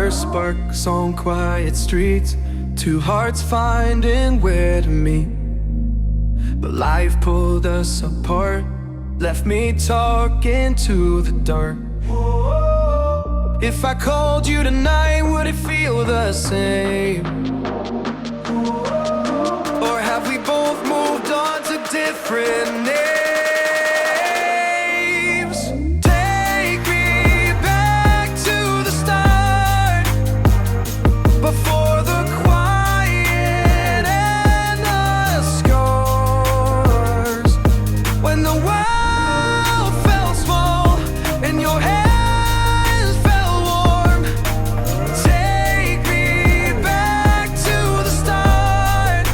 first sparks on quiet streets, two hearts finding where to meet. But life pulled us apart, left me talking to the dark. If I called you tonight, would it feel the same? Or have we both moved on to different names? Take me back to the start, before the quiet and the scars. When the world felt small and your hands felt warm. Take me back to the start,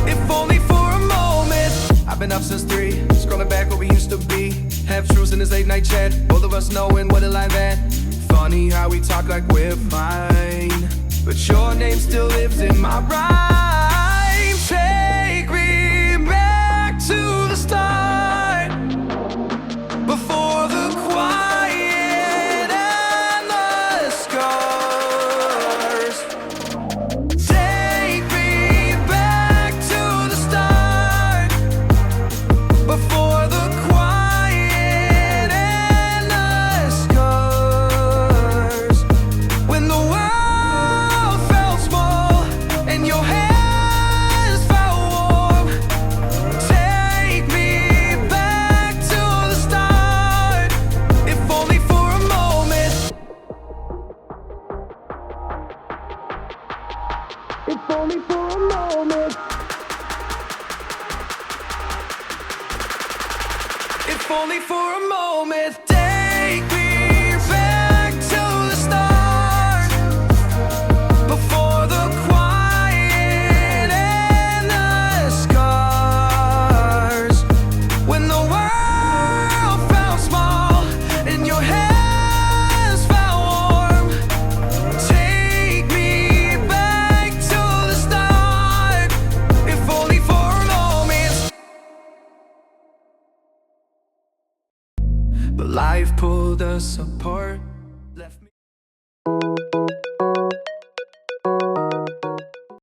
if only for a moment. I've been up since 3, scrolling back what we used to be. Half truths in this late night chat, both of us knowing what a life at. Funny how we talk like we're fine, but your name still lives in my rhyme. Take me back to the start, before the quiet and the scars. Take me back to the start, before the quiet and the scars. When the world felt small and your hands felt warm. Take me back to the start, if only for a moment. If only for a moment. If only for a moment. Take me back to the start, before the quiet and the scars. When the world felt small and your hands felt warm. Take me back to the start, if only for a moment. But life pulled us apart,